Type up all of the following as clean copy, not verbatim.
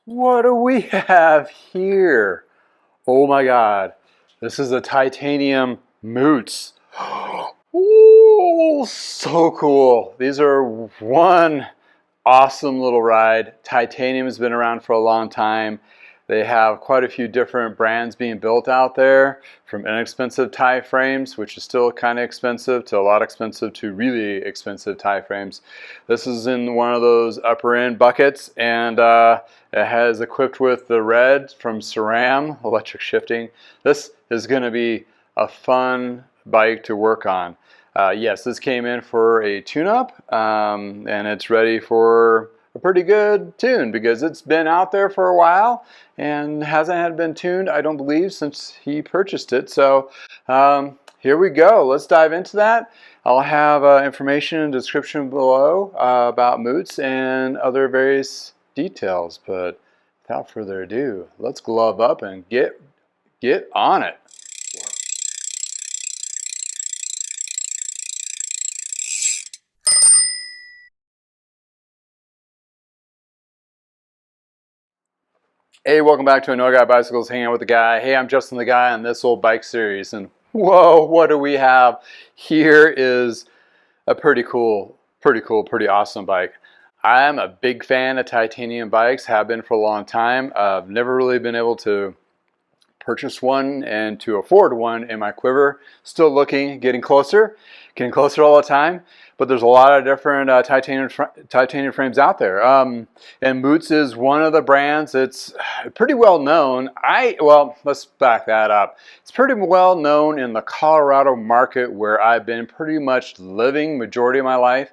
What do we have here? Oh my God, this is a titanium Moots. Ooh, so cool. These are one awesome little ride. Titanium has been around for a long time. They have quite a few different brands being built out there, from inexpensive tie frames, which is still kind of expensive, to a lot expensive to really expensive tie frames. This is in one of those upper end buckets, and it has equipped with the red from SRAM electric shifting. This is going to be a fun bike to work on. Yes, this came in for a tune-up, and it's ready for a pretty good tune because it's been out there for a while and hasn't had been tuned, I don't believe, since he purchased it. So here we go. Let's dive into that. I'll have information in the description below about Moots and other various details. But without further ado, let's glove up and get on it. Hey, welcome back to another Guy Bicycles, hanging out with the guy. Hey, I'm Justin the Guy on this old bike series, and whoa, what do we have? Here is a pretty awesome bike. I'm a big fan of titanium bikes, have been for a long time. I've never really been able to purchase one and to afford one in my quiver. Still looking, getting closer all the time. But there's a lot of different titanium frames out there. And Moots is one of the brands. It's pretty well known. Well, let's back that up. It's pretty well known in the Colorado market, where I've been pretty much living majority of my life,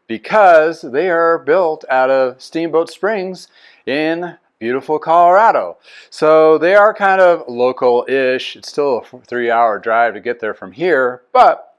because they are built out of Steamboat Springs in beautiful Colorado. So they are kind of local-ish. It's still a 3-hour drive to get there from here, but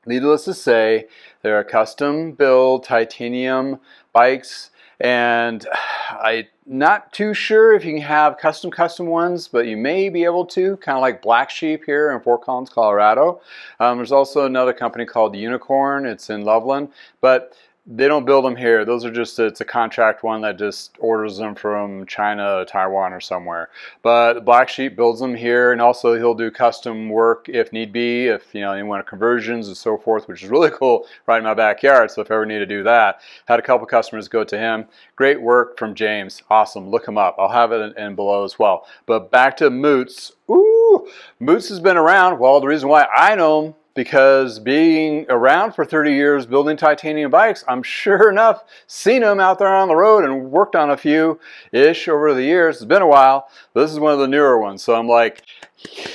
needless to say, they're custom-built titanium bikes, and I'm not too sure if you can have custom ones, but you may be able to, kind of like Black Sheep here in Fort Collins, Colorado. There's also another company called Unicorn. It's in Loveland, but they don't build them here. Those are just, it's a contract one that just orders them from China, Taiwan, or somewhere. But Black Sheep builds them here, and also he'll do custom work if need be, if you want conversions and so forth, which is really cool right in my backyard. So if I ever need to do that, had a couple customers go to him. Great work from James. Awesome. Look him up. I'll have it in below as well. But back to Moots. Ooh, Moots has been around. Well, the reason why I know him, because being around for 30 years building titanium bikes, I'm sure enough seen them out there on the road and worked on a few-ish over the years. It's been a while. But this is one of the newer ones. So I'm like,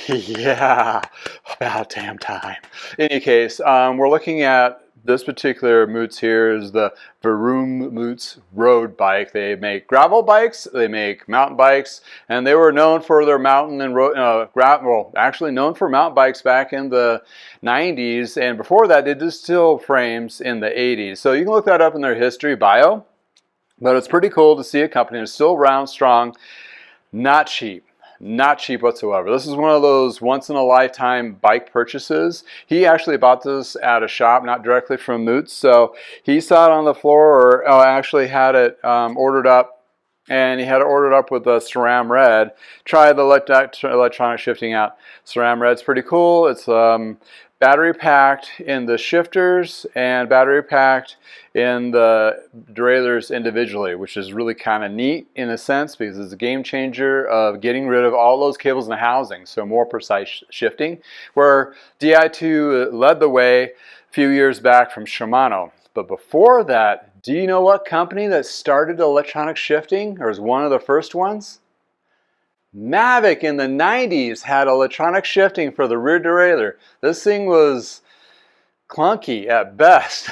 yeah, about damn time. In any case, we're looking at this particular Moots here is the Vamoots road bike. They make gravel bikes, they make mountain bikes, and they were known for their mountain and road, actually known for mountain bikes back in the 90s, and before that they did steel frames in the 80s. So you can look that up in their history bio, but it's pretty cool to see a company that's still around, strong, not cheap. Not cheap whatsoever. This is one of those once-in-a-lifetime bike purchases. He actually bought this at a shop, not directly from Moots. So he saw it on the floor, or actually had it ordered up, and he had it ordered up with the SRAM Red. Try the electronic shifting out. SRAM Red's pretty cool. It's battery packed in the shifters and battery packed in the derailleurs individually, which is really kind of neat in a sense, because it's a game changer of getting rid of all those cables in the housing, so more precise shifting, where Di2 led the way a few years back from Shimano. But before that, do you know what company that started electronic shifting, or was one of the first ones? Mavic in the 90s had electronic shifting for the rear derailleur. This thing was clunky at best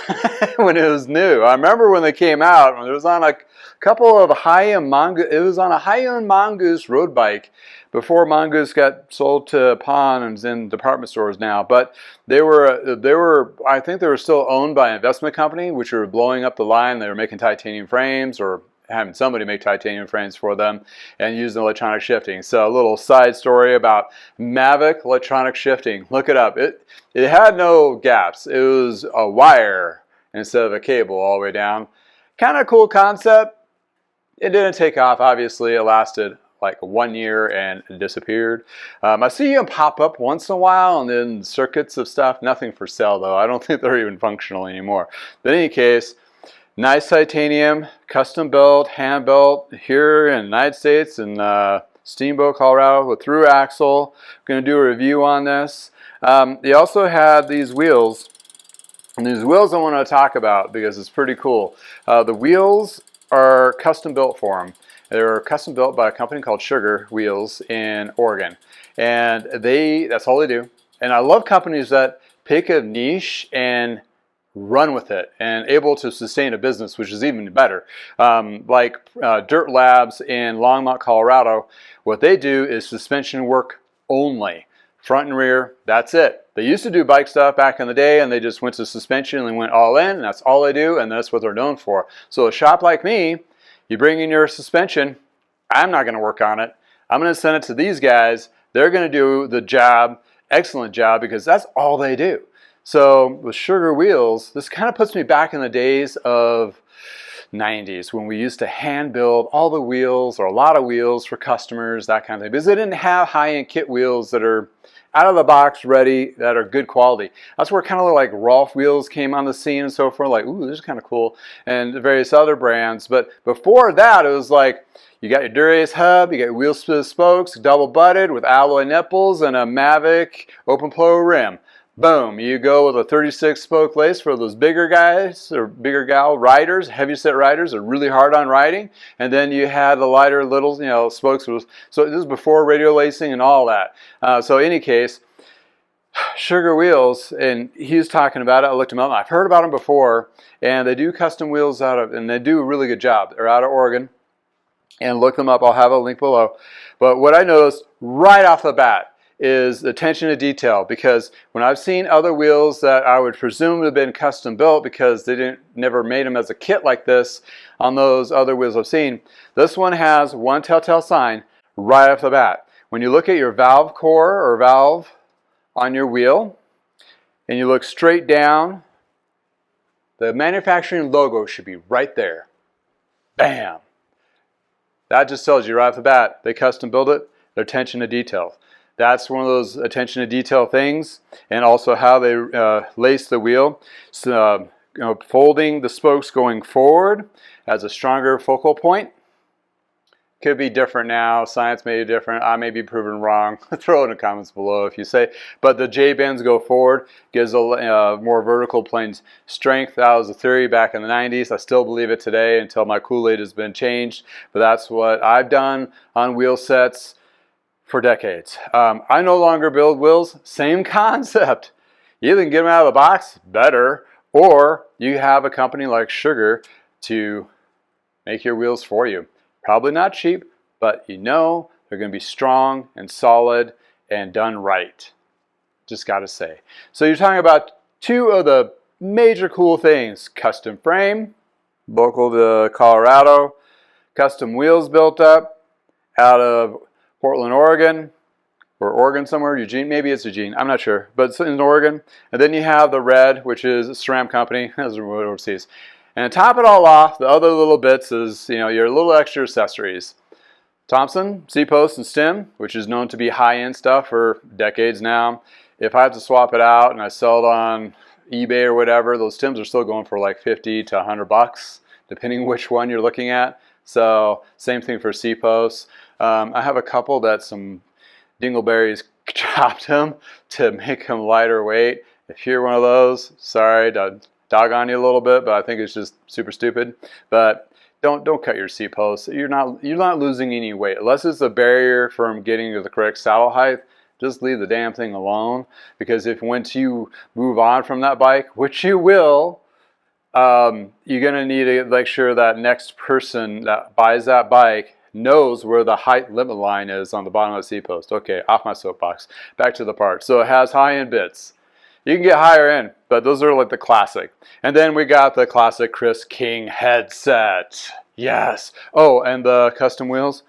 when it was new. I remember when they came out, when it was on a couple of high-end Mongoose. It was on a high-end Mongoose road bike before Mongoose got sold to Pawn and is in department stores now. But they were I think they were still owned by an investment company, which were blowing up the line. They were making titanium frames, or having somebody make titanium frames for them, and using electronic shifting. So a little side story about Mavic electronic shifting. Look it up. It had no gaps. It was a wire instead of a cable all the way down. Kind of cool concept. It didn't take off, obviously. It lasted like 1 year and it disappeared. I see them pop up once in a while and then circuits of stuff. Nothing for sale though. I don't think they're even functional anymore. But in any case, nice titanium, custom built, hand built here in the United States in Steamboat, Colorado with through axle. I'm going to do a review on this. They also had these wheels. And these wheels I want to talk about because it's pretty cool. The wheels are custom built for them. They were custom built by a company called Sugar Wheels in Oregon. And that's all they do. And I love companies that pick a niche and run with it and able to sustain a business, which is even better. Like Dirt Labs in Longmont, Colorado, what they do is suspension work only. Front and rear, that's it. They used to do bike stuff back in the day and they just went to suspension and they went all in and that's all they do and that's what they're known for. So a shop like me, you bring in your suspension, I'm not going to work on it. I'm going to send it to these guys. They're going to do the job, excellent job, because that's all they do. So with Sugar Wheels, this kind of puts me back in the days of 90s when we used to hand build all the wheels or a lot of wheels for customers, that kind of thing, because they didn't have high-end kit wheels that are out of the box ready, that are good quality. That's where kind of like Rolf wheels came on the scene and so forth, like, ooh, this is kind of cool, and various other brands. But before that, it was like, you got your Dura-Ace hub, you got wheel spokes, double butted with alloy nipples and a Mavic open flow rim. Boom, you go with a 36 spoke lace for those bigger guys or bigger gal riders, heavy set riders are really hard on riding. And then you had the lighter little, spokes. So this is before radial lacing and all that. So in any case, Sugar Wheels, and he was talking about it. I looked them up. I've heard about them before, and they do custom wheels and they do a really good job. They're out of Oregon, and look them up. I'll have a link below. But what I noticed right off the bat is attention to detail, because when I've seen other wheels that I would presume have been custom built because they never made them as a kit like this on those other wheels I've seen, this one has one telltale sign right off the bat. When you look at your valve core or valve on your wheel and you look straight down, the manufacturing logo should be right there. Bam! That just tells you right off the bat they custom built it. Their attention to detail. That's one of those attention to detail things, and also how they lace the wheel. So, folding the spokes going forward as a stronger focal point. Could be different now. Science may be different. I may be proven wrong. Throw it in the comments below if you say. But the J-bends go forward, gives a more vertical plane strength. That was a theory back in the 90s. I still believe it today until my Kool-Aid has been changed. But that's what I've done on wheel sets for decades. I no longer build wheels. Same concept. You either can get them out of the box, better, or you have a company like Sugar to make your wheels for you. Probably not cheap, but they're going to be strong and solid and done right. Just got to say. So you're talking about two of the major cool things. Custom frame, local to Colorado. Custom wheels built up out of Portland, Oregon, or Oregon somewhere, Eugene, maybe it's Eugene, I'm not sure, but it's in Oregon. And then you have the Red, which is a SRAM company, as overseas. And to top it all off, the other little bits is, your little extra accessories. Thomson, C-post and stem, which is known to be high-end stuff for decades now. If I have to swap it out and I sell it on eBay or whatever, those stems are still going for like 50 to 100 bucks, depending which one you're looking at. So same thing for C-posts. I have a couple that some dingleberries chopped them to make them lighter weight. If you're one of those, sorry to dog on you a little bit, but I think it's just super stupid. But don't cut your C-posts. You're not losing any weight unless it's a barrier from getting to the correct saddle height. Just leave the damn thing alone, because if once you move on from that bike, which you will, you're gonna need to make sure that next person that buys that bike knows where the height limit line is on the bottom of the C-post. Okay, off my soapbox. Back to the part. So it has high-end bits. You can get higher end, but those are like the classic. And then we got the classic Chris King headset. Yes. Oh, and the custom wheels.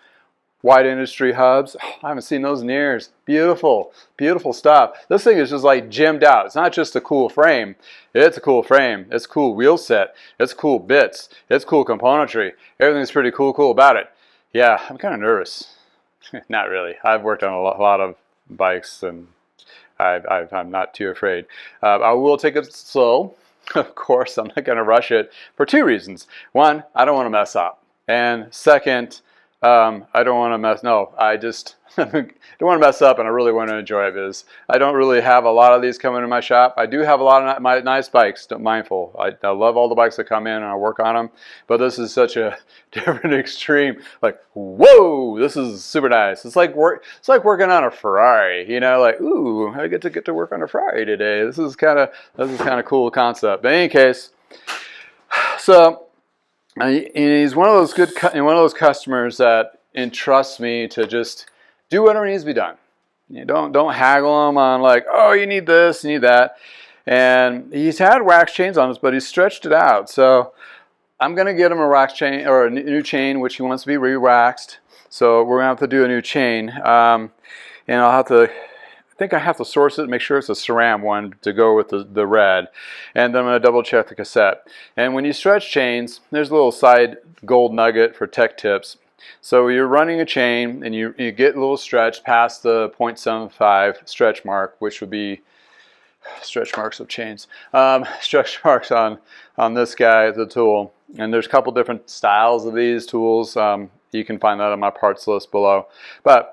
wide industry hubs. Oh, I haven't seen those in years. Beautiful, beautiful stuff. This thing is just like gemmed out. It's not just a cool frame. It's a cool frame. It's a cool wheel set. It's cool bits. It's cool componentry. Everything's pretty cool about it. Yeah, I'm kind of nervous. Not really. I've worked on a lot of bikes, and I'm not too afraid. I will take it slow. Of course, I'm not going to rush it for two reasons. One, I don't want to mess up. And second, I don't want to I just don't want to mess up, and I really want to enjoy it, because I don't really have a lot of these coming in my shop. I do have a lot of my nice bikes, mindful. I love all the bikes that come in, and I work on them. But this is such a different extreme. Like, whoa, this is super nice. It's like working on a Ferrari, you know, like, ooh, I get to work on a Ferrari today. This is kind of cool concept. But in any case, so. And he's one of those customers that entrusts me to just do whatever needs to be done. You don't haggle him on like, oh, you need this, you need that. And he's had wax chains on us, but he's stretched it out. So I'm gonna get him a wax chain, or a new chain, which he wants to be re-waxed. So we're gonna have to do a new chain, and I think I have to source it, make sure it's a SRAM one to go with the red. And then I'm going to double check the cassette. And when you stretch chains, there's a little side gold nugget for tech tips. So you're running a chain, and you get a little stretch past the 0.75 stretch mark, which would be stretch marks of chains. Stretch marks on this guy, the tool. And there's a couple different styles of these tools. You can find that on my parts list below. But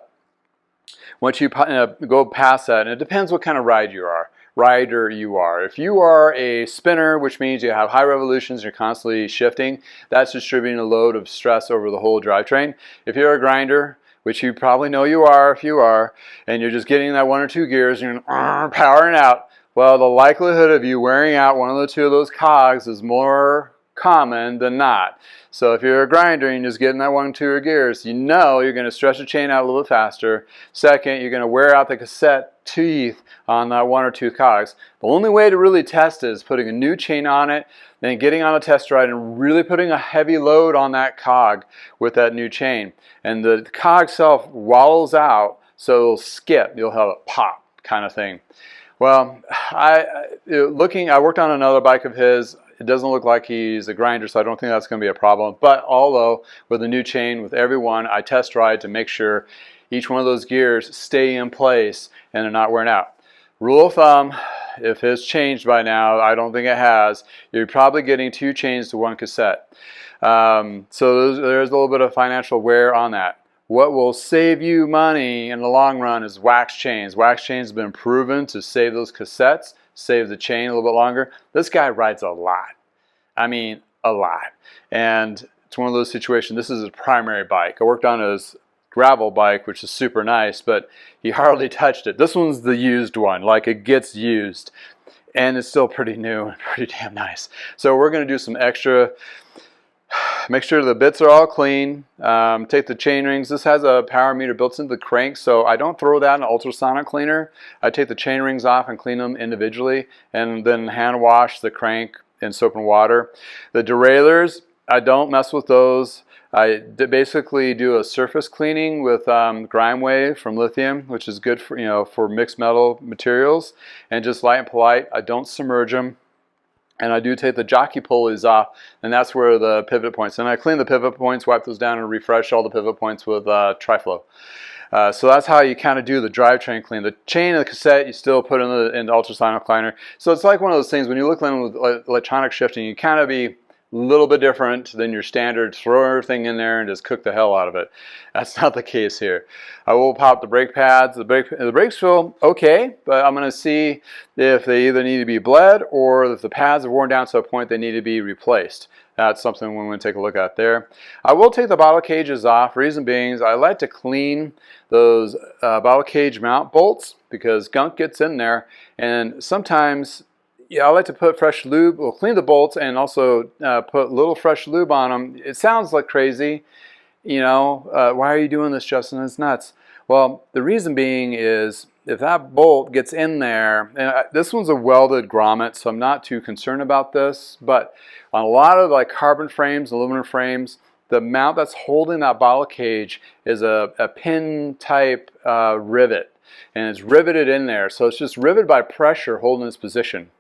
once you go past that, and it depends what kind of rider you are. If you are a spinner, which means you have high revolutions, you're constantly shifting, that's distributing a load of stress over the whole drivetrain. If you're a grinder, which you probably know you are if you are, and you're just getting that one or two gears and you're powering out, well, the likelihood of you wearing out one of the two of those cogs is more common than not. So if you're a grinder and you're just getting that 1 or 2 gears, you know you're going to stretch the chain out a little bit faster. Second, you're going to wear out the cassette teeth on that 1 or 2 cogs. The only way to really test it is putting a new chain on it, then getting on a test ride and really putting a heavy load on that cog with that new chain. And the cog itself wallows out, so it'll skip. You'll have a pop kind of thing. Well, I worked on another bike of his. It doesn't look like he's a grinder, so I don't think that's going to be a problem. But although with a new chain, with every one, I test ride to make sure each one of those gears stay in place and they're not wearing out. Rule of thumb, if it's changed by now, I don't think it has, you're probably getting 2 chains to 1 cassette. So there's a little bit of financial wear on that. What will save you money in the long run is wax chains. Wax chains have been proven to save those cassettes, save the chain a little bit longer. This guy rides a lot. I mean, a lot. And it's one of those situations, this is his primary bike. I worked on his gravel bike, which is super nice, but he hardly touched it. This one's the used one, like it gets used. And it's still pretty new and pretty damn nice. So we're going to do some extra. Make sure the bits are all clean. Take the chain rings. This has a power meter built into the crank, so I don't throw that in an ultrasonic cleaner. I take the chain rings off and clean them individually, and then hand wash the crank in soap and water. The derailleurs, I don't mess with those. I basically do a surface cleaning with Grime Wave from lithium, which is good for for mixed metal materials, and just light and polite. I don't submerge them. And I do take the jockey pulleys off, and that's where the pivot points. And I clean the pivot points, wipe those down, and refresh all the pivot points with Triflow. So that's how you kind of do the drivetrain clean. The chain and the cassette, you still put in the ultrasonic cleaner. So it's like one of those things, when you look at them with electronic shifting, you kind of be a little bit different than your standard, throw everything in there and just cook the hell out of it. That's not the case here. I will pop the brake pads. The brakes feel okay, but I'm going to see if they either need to be bled or if the pads are worn down to a point they need to be replaced. That's something we're going to take a look at there. I will take the bottle cages off. Reason being is I like to clean those bottle cage mount bolts because gunk gets in there, and sometimes I like to put fresh lube. We'll clean the bolts and also put a little fresh lube on them. It sounds like crazy, why are you doing this, Justin? It's nuts. Well, the reason being is if that bolt gets in there, and this one's a welded grommet, so I'm not too concerned about this, but on a lot of like carbon frames, aluminum frames, the mount that's holding that bottle cage is a pin type rivet, and it's riveted in there. So it's just riveted by pressure holding its position.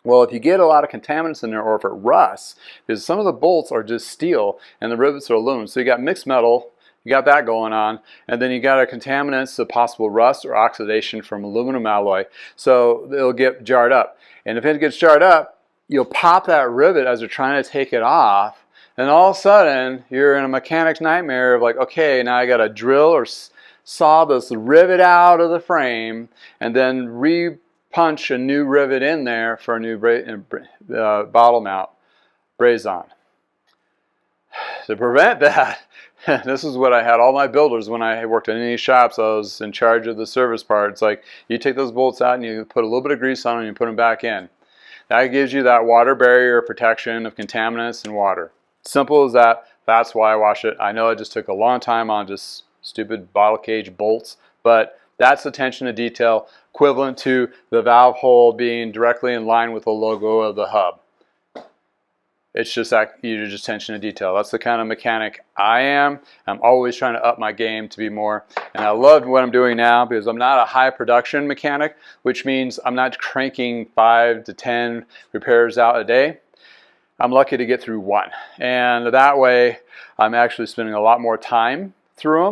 Well, if you get a lot of contaminants in there, or if it rusts, because some of the bolts are just steel and the rivets are aluminum, so you got mixed metal, you got that going on, and then you got a contaminants of possible rust or oxidation from aluminum alloy, so it'll get jarred up. And if it gets jarred up, you'll pop that rivet as you're trying to take it off, and all of a sudden you're in a mechanic's nightmare of like, okay, now I got to drill or saw this rivet out of the frame and then punch a new rivet in there for a new bottle mount braze on. To prevent that, this is what I had all my builders when I worked in any shops. I was in charge of the service parts. Like, you take those bolts out and you put a little bit of grease on them and you put them back in. That gives you that water barrier protection of contaminants and water. Simple as that. That's why I wash it. I know it just took a long time on just stupid bottle cage bolts, but that's attention to detail, equivalent to the valve hole being directly in line with the logo of the hub. It's just that you're just attention to detail. That's the kind of mechanic I am. I'm always trying to up my game to be more. And I love what I'm doing now because I'm not a high production mechanic, which means I'm not cranking 5 to 10 repairs out a day. I'm lucky to get through one. And that way, I'm actually spending a lot more time through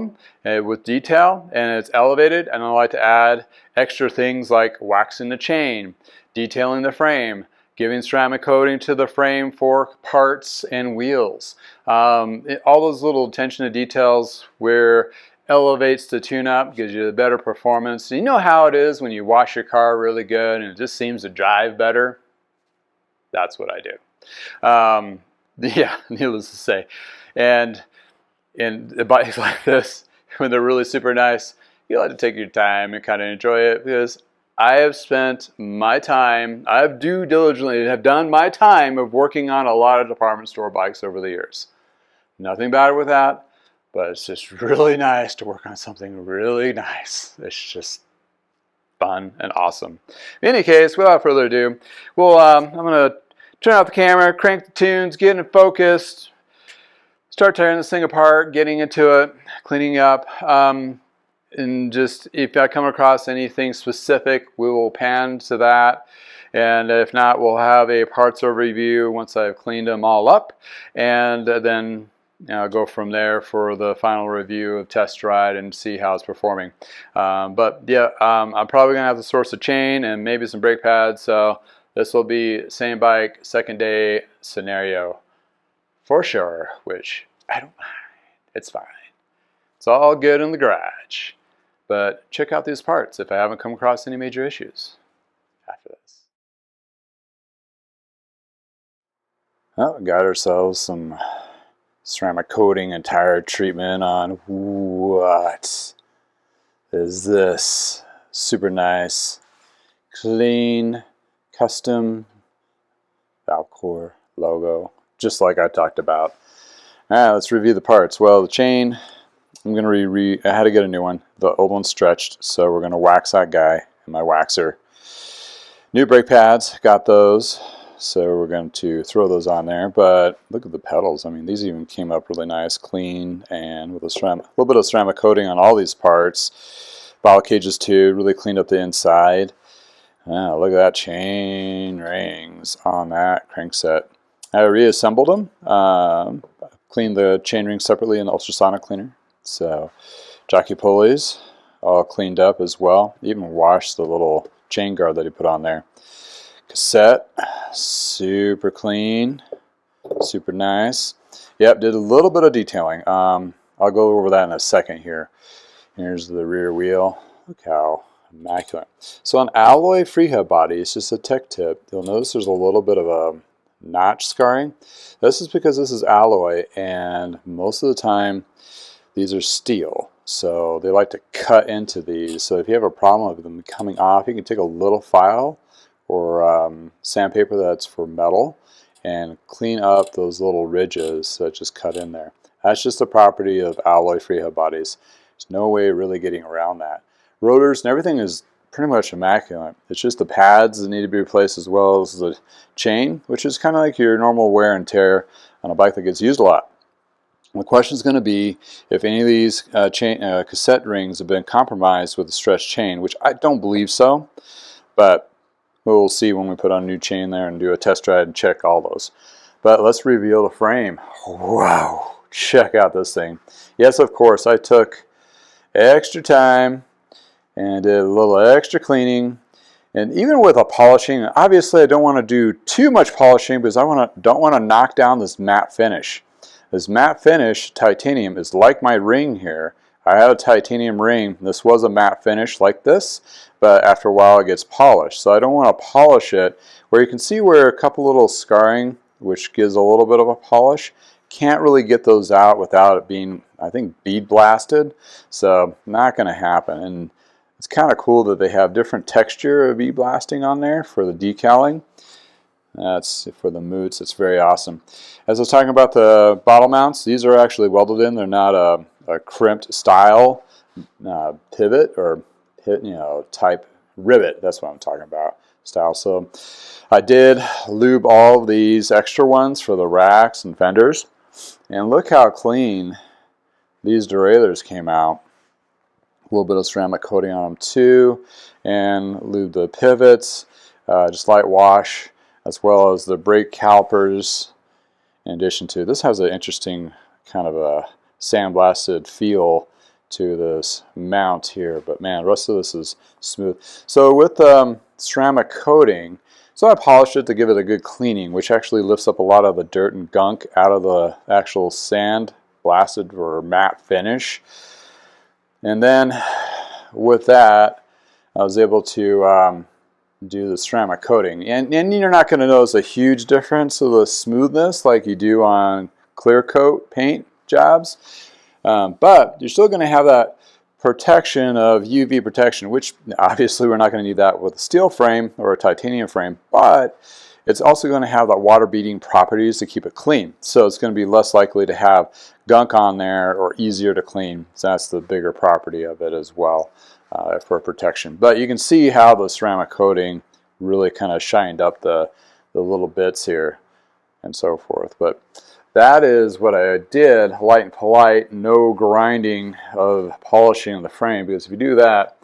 them with detail, and it's elevated. And I like to add extra things like waxing the chain, detailing the frame, giving ceramic coating to the frame for parts and wheels. All those little attention to details where elevates the tune-up, gives you the better performance. You know how it is when you wash your car really good and it just seems to drive better? That's what I do. Yeah, needless to say. And bikes like this, when they're really super nice, you like to take your time and kind of enjoy it, because I have spent my time, I have done my time of working on a lot of department store bikes over the years. Nothing bad with that, but it's just really nice to work on something really nice. It's just fun and awesome. In any case, without further ado, well, I'm going to turn off the camera, crank the tunes, get in focused, start tearing this thing apart, getting into it, cleaning up. And just, if I come across anything specific, we will pan to that. And if not, we'll have a parts overview once I've cleaned them all up. And then go from there for the final review of test ride and see how it's performing. But yeah, I'm probably going to have to source a chain and maybe some brake pads. So this will be same bike, second day scenario for sure, which I don't mind. It's fine. It's all good in the garage. But check out these parts if I haven't come across any major issues after this. Well, we got ourselves some ceramic coating and tire treatment on what is this super nice, clean, custom valve core logo, just like I talked about. All right, let's review the parts. Well, the chain, I'm going to I had to get a new one. The old one's stretched, so we're going to wax that guy in my waxer. New brake pads, got those, so we're going to throw those on there. But look at the pedals. I mean, these even came up really nice, clean, and with a little bit of ceramic coating on all these parts. Bottle cages too, really cleaned up the inside. Look at that, chain rings on that crankset. I reassembled them, cleaned the chain rings separately in the ultrasonic cleaner. So jockey pulleys all cleaned up as well. Even washed the little chain guard that he put on there. Cassette, super clean, super nice. Yep, did a little bit of detailing. I'll go over that in a second here. Here's the rear wheel. Look how immaculate. So on alloy freehub body, it's just a tech tip. You'll notice there's a little bit of a notch scarring. This is because this is alloy, and most of the time these are steel, so they like to cut into these. So if you have a problem with them coming off, you can take a little file or sandpaper that's for metal and clean up those little ridges that just cut in there. That's just a property of alloy freehub bodies. There's no way really getting around that. Rotors and everything is pretty much immaculate. It's just the pads that need to be replaced, as well as the chain, which is kind of like your normal wear and tear on a bike that gets used a lot. The question is going to be if any of these cassette rings have been compromised with a stretched chain, which I don't believe so, but we'll see when we put on a new chain there and do a test ride and check all those. But let's reveal the frame. Wow, check out this thing. Yes, of course, I took extra time and did a little extra cleaning. And even with a polishing, obviously I don't want to do too much polishing because I don't want to knock down this matte finish. This matte finish titanium is like my ring here. I had a titanium ring. This was a matte finish like this, but after a while it gets polished. So I don't want to polish it. Where you can see where a couple little scarring, which gives a little bit of a polish, can't really get those out without it being, I think, bead blasted. So not going to happen. And it's kind of cool that they have different texture of bead blasting on there for the decaling. That's for the Moots. It's very awesome. As I was talking about the bottle mounts, these are actually welded in. They're not a crimped style pivot or type rivet. That's what I'm talking about, style. So I did lube all of these extra ones for the racks and fenders, and look how clean these derailleurs came out. A little bit of ceramic coating on them too, and lube the pivots, just light wash, as well as the brake calipers. In addition to this, has an interesting kind of a sandblasted feel to this mount here, but man, the rest of this is smooth. So with ceramic coating, so I polished it to give it a good cleaning, which actually lifts up a lot of the dirt and gunk out of the actual sand blasted or matte finish. And then with that, I was able to do the ceramic coating, and you're not going to notice a huge difference of the smoothness like you do on clear coat paint jobs, but you're still going to have that protection of UV protection, which obviously we're not going to need that with a steel frame or a titanium frame, but it's also going to have that water beading properties to keep it clean, so it's going to be less likely to have gunk on there or easier to clean. So that's the bigger property of it as well. For protection. But you can see how the ceramic coating really kind of shined up the little bits here and so forth. But that is what I did, light and polite, no grinding of polishing the frame, because if you do that,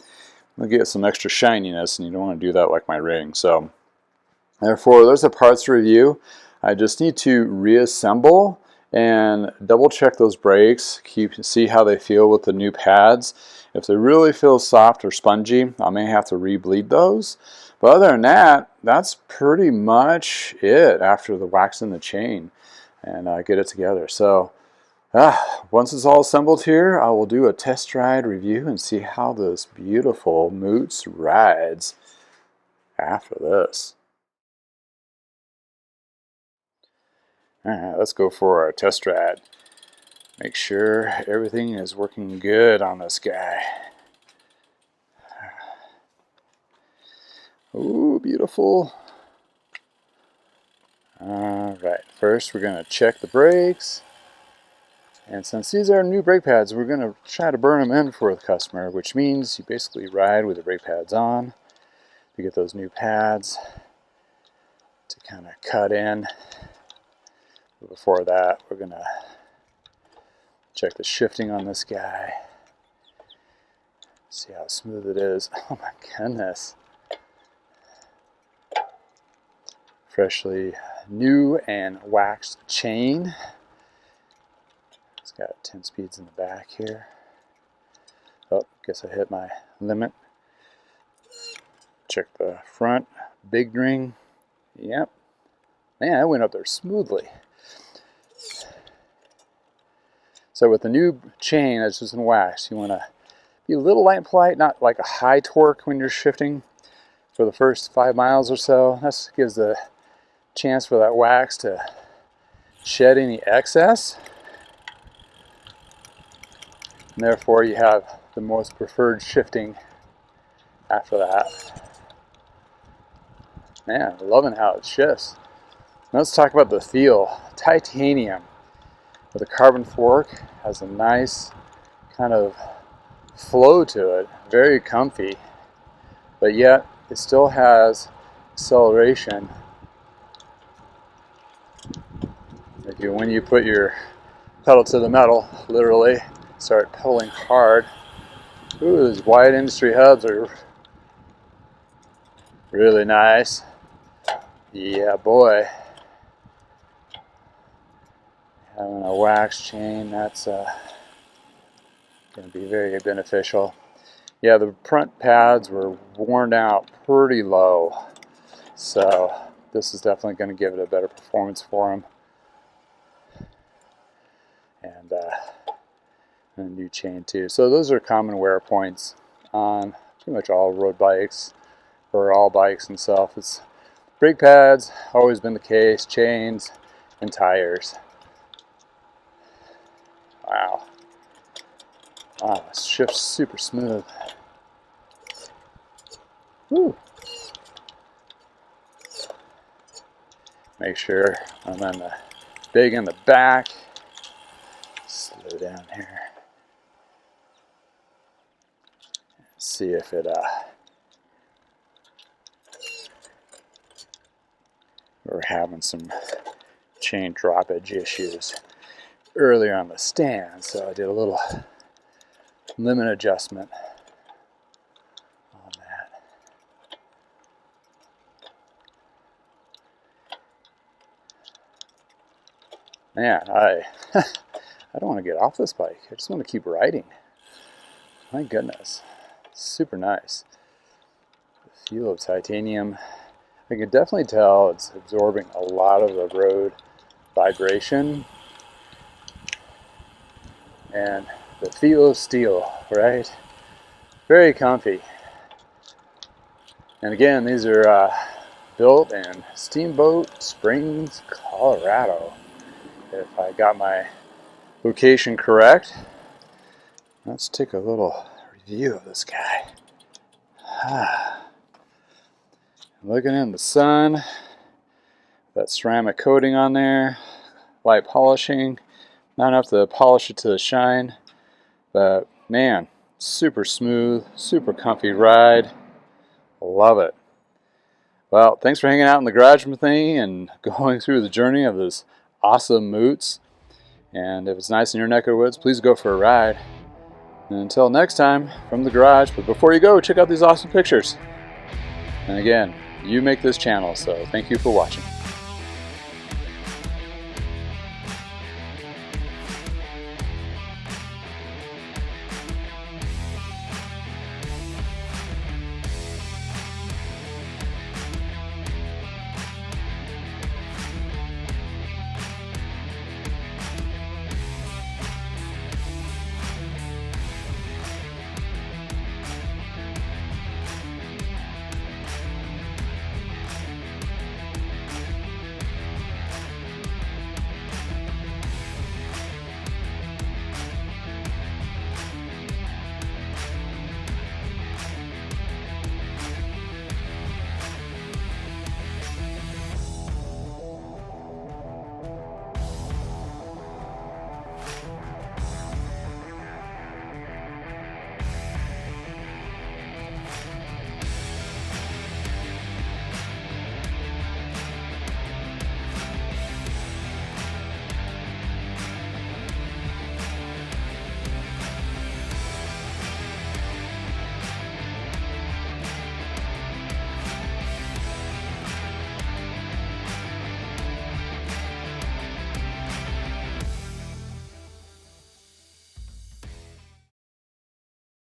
you'll get some extra shininess, and you don't want to do that like my ring. So therefore, there's a parts review. I just need to reassemble and double check those brakes, see how they feel with the new pads. If they really feel soft or spongy, I may have to re-bleed those. But other than that, that's pretty much it after the wax in the chain and get it together. So once it's all assembled here, I will do a test ride review and see how this beautiful Moots rides after this. Alright, let's go for our test ride. Make sure everything is working good on this guy. Ooh, beautiful. Alright, first we're going to check the brakes. And since these are new brake pads, we're going to try to burn them in for the customer, which means you basically ride with the brake pads on to get those new pads to kind of cut in. But before that, we're going to check the shifting on this guy. See how smooth it is. Oh my goodness. Freshly new and waxed chain. It's got 10 speeds in the back here. Oh, guess I hit my limit. Check the front. Big ring. Yep. Man, that went up there smoothly. So with the new chain that's just in wax, you want to be a little light and polite, not like a high torque when you're shifting for the first 5 miles or so. That gives the chance for that wax to shed any excess. And therefore you have the most preferred shifting after that. Man, loving how it shifts. Now let's talk about the feel. Titanium with a carbon fork has a nice kind of flow to it, very comfy, but yet it still has acceleration. When you put your pedal to the metal, literally. Start pedaling hard. Ooh, these wide industry hubs are really nice. Yeah, boy. Having a wax chain, that's going to be very beneficial. Yeah, the front pads were worn out pretty low, so this is definitely going to give it a better performance for them. And a new chain too. So those are common wear points on pretty much all road bikes, or all bikes themselves. It's brake pads, always been the case, chains, and tires. Wow. Wow, this shift's super smooth. Woo. Make sure I'm on the big in the back. Slow down here. See if it we're having some chain droppage issues earlier on the stand, so I did a little limit adjustment on that. Man, I don't want to get off this bike. I just want to keep riding. My goodness, super nice. The feel of titanium. I can definitely tell it's absorbing a lot of the road vibration and the feel of steel, right? Very comfy. And again, these are built in Steamboat Springs, Colorado. If I got my location correct. Let's take a little review of this guy. Looking in the sun, that ceramic coating on there, light polishing, not enough to polish it to the shine, but man, super smooth, super comfy ride. Love it. Well, thanks for hanging out in the garage with me and going through the journey of this awesome Moots. And if it's nice in your neck of the woods, please go for a ride. And until next time, from the garage, but before you go, check out these awesome pictures. And again, you make this channel, so thank you for watching.